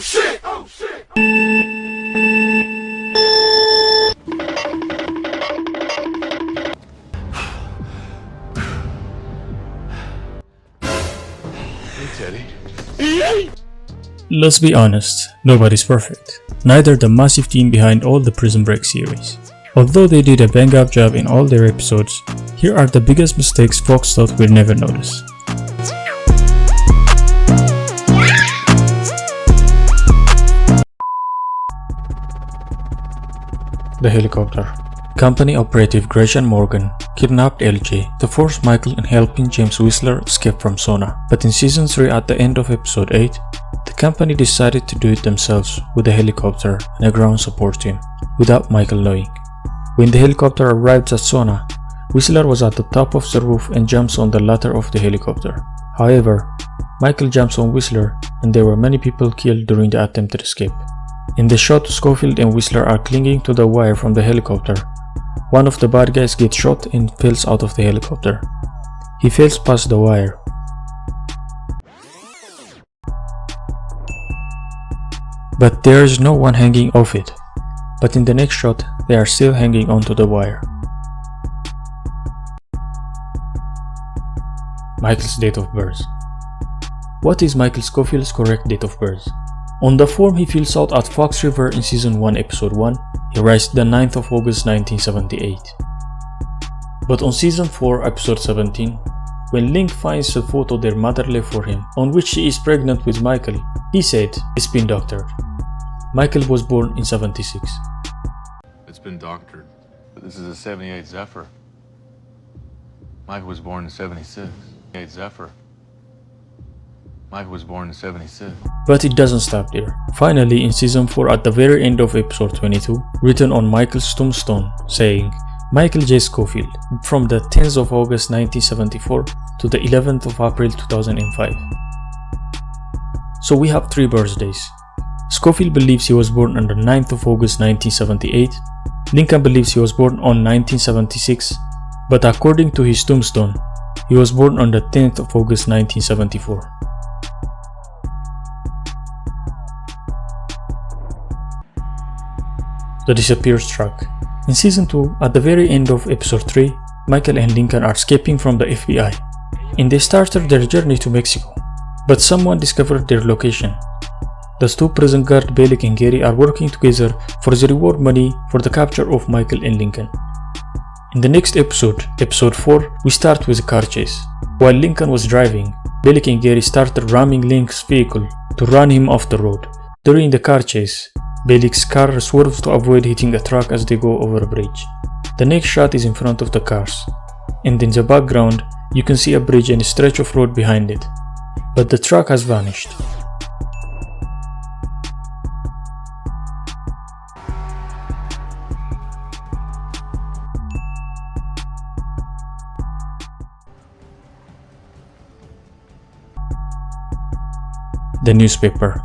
shit! Oh shit! Hey, Teddy. Let's be honest, nobody's perfect. Neither the massive team behind all the Prison Break series. Although they did a bang-up job in all their episodes, here are the biggest mistakes Fox thought we'd never notice. The helicopter. Company operative Gresham Morgan kidnapped LJ to force Michael in helping James Whistler escape from Sona. But in season 3 at the end of episode 8, the company decided to do it themselves with a helicopter and a ground support team, without Michael knowing. When the helicopter arrives at Sona, Whistler was at the top of the roof and jumps on the ladder of the helicopter. However, Michael jumps on Whistler and there were many people killed during the attempted escape. In the shot, Scofield and Whistler are clinging to the wire from the helicopter. One of the bad guys gets shot and falls out of the helicopter. He falls past the wire. But there is no one hanging off it. But in the next shot, they are still hanging onto the wire. Michael's date of birth. What is Michael Scofield's correct date of birth? On the form he fills out at Fox River in season 1 episode 1, he writes the 9th of August 1978. But on season 4 episode 17, when Link finds a photo their mother left for him, on which she is pregnant with Michael, he said, "It's been doctored." Michael was born in 76. It's been doctored. This is a 78 Zephyr. Michael was born in 76. 78 Zephyr. Michael was born in 76. But it doesn't stop there. Finally, in season 4 at the very end of episode 22, written on Michael's tombstone, saying, Michael J. Scofield, from the 10th of August 1974 to the 11th of April 2005. So we have 3 birthdays. Scofield believes he was born on the 9th of August 1978, Lincoln believes he was born on 1976, but according to his tombstone, he was born on the 10th of August 1974. The disappeared truck. In season 2, at the very end of episode 3, Michael and Lincoln are escaping from the FBI, and they started their journey to Mexico. But someone discovered their location. The 2 prison guards, Bellick and Gary, are working together for the reward money for the capture of Michael and Lincoln. In the next episode, episode 4, we start with a car chase. While Lincoln was driving, Bellick and Gary started ramming Link's vehicle to run him off the road. During the car chase, Bellick's car swerves to avoid hitting a truck as they go over a bridge. The next shot is in front of the cars, and in the background, you can see a bridge and a stretch of road behind it. But the truck has vanished. The newspaper.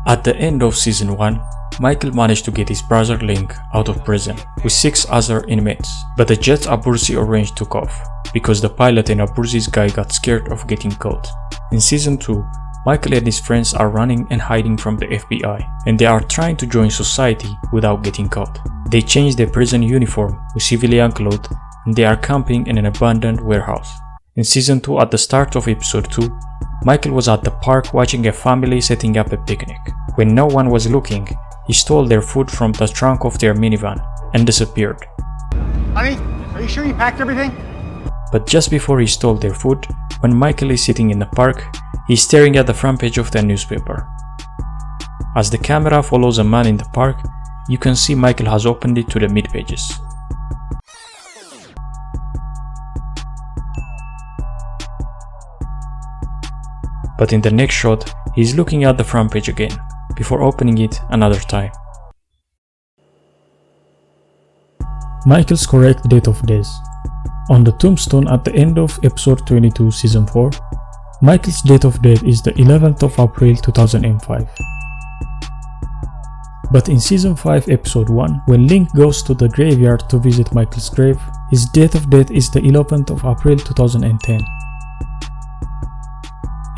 At the end of season 1, Michael managed to get his brother Link out of prison with 6 other inmates, but the jet Abruzzi arranged took off because the pilot and Abruzzi's guy got scared of getting caught. In season 2, Michael and his friends are running and hiding from the FBI, and they are trying to join society without getting caught. They change their prison uniform with civilian clothes, and they are camping in an abandoned warehouse. In season 2, at the start of episode 2, Michael was at the park watching a family setting up a picnic. When no one was looking, he stole their food from the trunk of their minivan and disappeared. Honey, are you sure you packed everything? But just before he stole their food, when Michael is sitting in the park, he's staring at the front page of the newspaper. As the camera follows a man in the park, you can see Michael has opened it to the mid pages. But in the next shot, he's looking at the front page again, before opening it another time. Michael's correct date of death. On the tombstone at the end of episode 22 season 4, Michael's date of death is the 11th of April 2005. But in season 5 episode 1, when Link goes to the graveyard to visit Michael's grave, his date of death is the 11th of April 2010.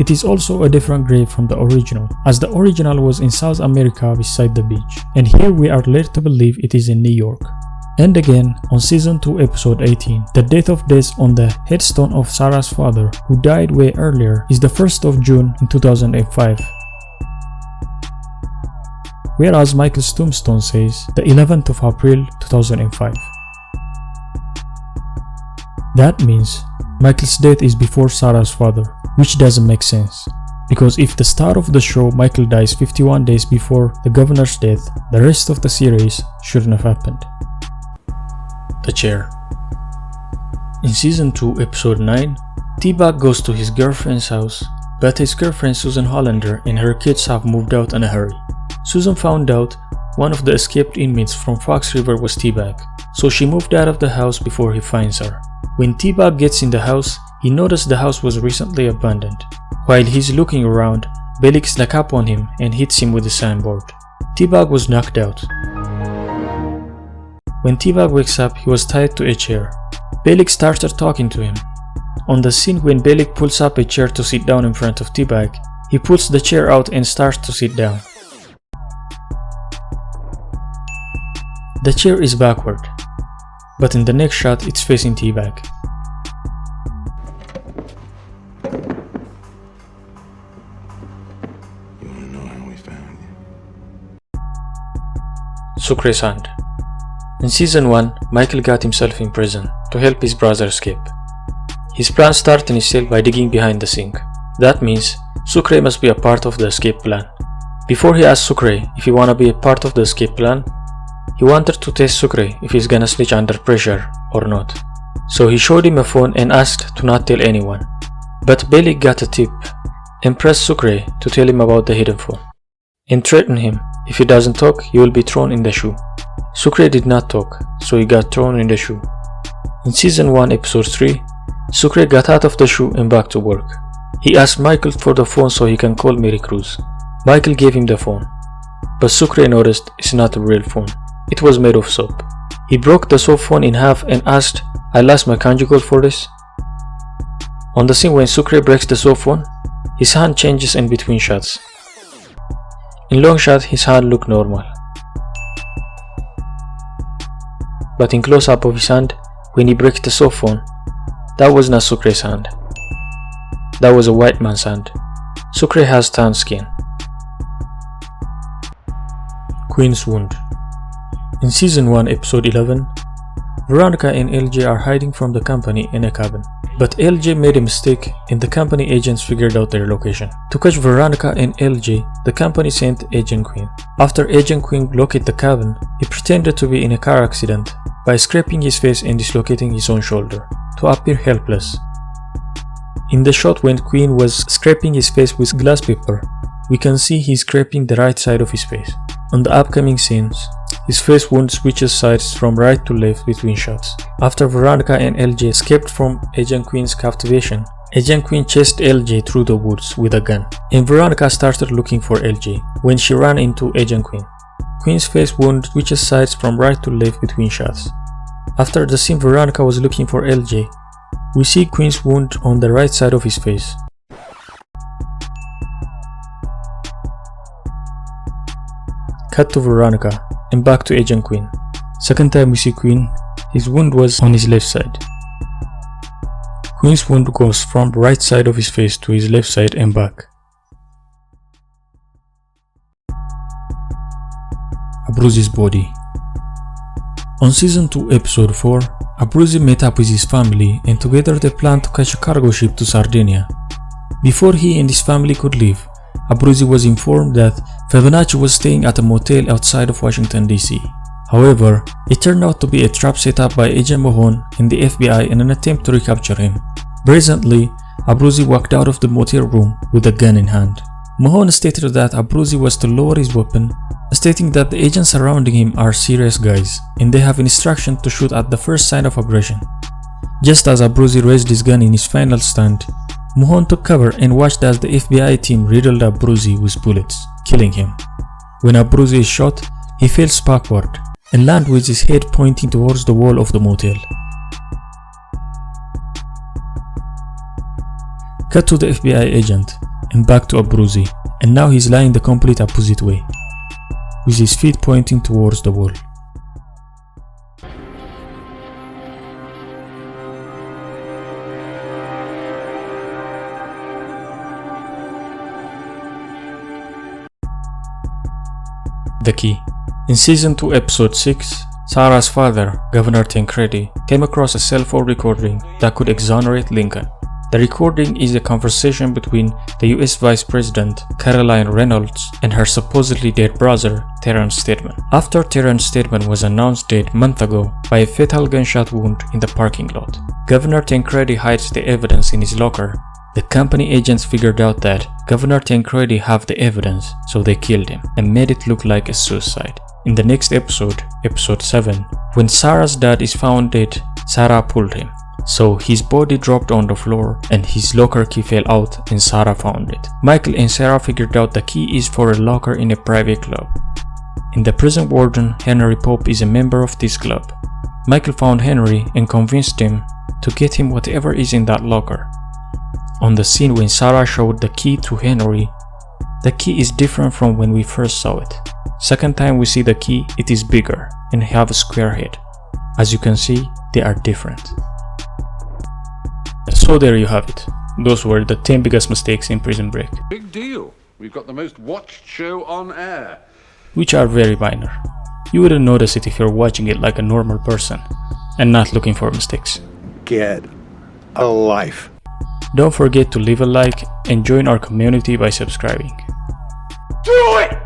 It is also a different grave from the original, as the original was in South America beside the beach, and here we are led to believe it is in New York. And again, on Season 2 Episode 18, the date of death on the headstone of Sarah's father, who died way earlier, is the 1st of June in 2005. Whereas Michael's tombstone says the 11th of April 2005. That means Michael's death is before Sarah's father, which doesn't make sense. Because if the start of the show Michael dies 51 days before the governor's death, the rest of the series shouldn't have happened. The chair. In Season 2 Episode 9, T-Bag goes to his girlfriend's house, but his girlfriend Susan Hollander and her kids have moved out in a hurry. Susan found out one of the escaped inmates from Fox River was T-Bag, so she moved out of the house before he finds her. When T-Bag gets in the house, he noticed the house was recently abandoned. While he's looking around, Bellick snuck up on him and hits him with a sandboard. T-Bag was knocked out. When T-Bag wakes up, he was tied to a chair. Bellick started talking to him. On the scene when Bellick pulls up a chair to sit down in front of T-Bag, he pulls the chair out and starts to sit down. The chair is backward, but in the next shot it's facing T-Bag. You wanna know how we found you? Sucre's hand. In Season 1, Michael got himself in prison to help his brother escape. His plan started in his cell by digging behind the sink. That means Sucre must be a part of the escape plan. Before he asked Sucre if he wanna be a part of the escape plan, he wanted to test Sucre if he's gonna snitch under pressure or not. So he showed him a phone and asked to not tell anyone. But Bellick got a tip and pressed Sucre to tell him about the hidden phone and threatened him if he doesn't talk, he will be thrown in the shoe. Sucre did not talk, so he got thrown in the shoe. In Season 1 Episode 3, Sucre got out of the shoe and back to work. He asked Michael for the phone so he can call Mary Cruz. Michael gave him the phone, but Sucre noticed it's not a real phone. It was made of soap. He broke the soap phone in half and asked, "I lost my conjugal for this?" On the scene when Sucre breaks the soap phone, his hand changes in between shots. In long shot, his hand looked normal. But in close-up of his hand, when he breaks the soap phone, that was not Sucre's hand. That was a white man's hand. Sucre has tan skin. Queen's wound. In Season 1 Episode 11, Veronica and LJ are hiding from the company in a cabin. But LJ made a mistake and the company agents figured out their location. To catch Veronica and LJ, the company sent Agent Quinn. After Agent Quinn located the cabin, he pretended to be in a car accident by scraping his face and dislocating his own shoulder to appear helpless. In the shot when Quinn was scraping his face with glass paper, we can see he's scraping the right side of his face. On the upcoming scenes, his face wound switches sides from right to left between shots. After Veronica and LJ escaped from Agent Quinn's captivation, Agent Quinn chased LJ through the woods with a gun, and Veronica started looking for LJ when she ran into Agent Quinn. Quinn's face wound switches sides from right to left between shots. After the scene Veronica was looking for LJ, we see Quinn's wound on the right side of his face. Cut to Veronica and back to Agent Quinn. Second time we see Quinn, his wound was on his left side. Quinn's wound goes from the right side of his face to his left side and back. Abruzzi's body. On Season 2 Episode 4, Abruzzi met up with his family and together they planned to catch a cargo ship to Sardinia. Before he and his family could leave, Abruzzi was informed that Fibonacci was staying at a motel outside of Washington, D.C. However, it turned out to be a trap set up by Agent Mahone and the FBI in an attempt to recapture him. Brazenly, Abruzzi walked out of the motel room with a gun in hand. Mahone stated that Abruzzi was to lower his weapon, stating that the agents surrounding him are serious guys and they have instruction to shoot at the first sign of aggression. Just as Abruzzi raised his gun in his final stand, Mahone took cover and watched as the FBI team riddled Abruzzi with bullets, killing him. When Abruzzi is shot, he falls backward and lands with his head pointing towards the wall of the motel. Cut to the FBI agent, and back to Abruzzi, and now he's lying the complete opposite way, with his feet pointing towards the wall. The key. In Season 2 Episode 6, Sarah's father, Governor Tancredi, came across a cell phone recording that could exonerate Lincoln. The recording is a conversation between the US Vice President, Caroline Reynolds, and her supposedly dead brother, Terrence Steadman. After Terrence Steadman was announced dead months ago by a fatal gunshot wound in the parking lot, Governor Tancredi hides the evidence in his locker. The company agents figured out that Governor Tancredi have the evidence, so they killed him and made it look like a suicide. In the next episode, episode 7, when Sarah's dad is found dead, Sarah pulled him. So his body dropped on the floor and his locker key fell out and Sarah found it. Michael and Sarah figured out the key is for a locker in a private club. In the prison warden, Henry Pope is a member of this club. Michael found Henry and convinced him to get him whatever is in that locker. On the scene when Sarah showed the key to Henry, the key is different from when we first saw it. Second time we see the key, it is bigger and have a square head. As you can see, they are different. So there you have it. Those were the 10 biggest mistakes in Prison Break. Big deal. We've got the most watched show on air. Which are very minor. You wouldn't notice it if you're watching it like a normal person and not looking for mistakes. Get a life. Don't forget to leave a like and join our community by subscribing. Do it!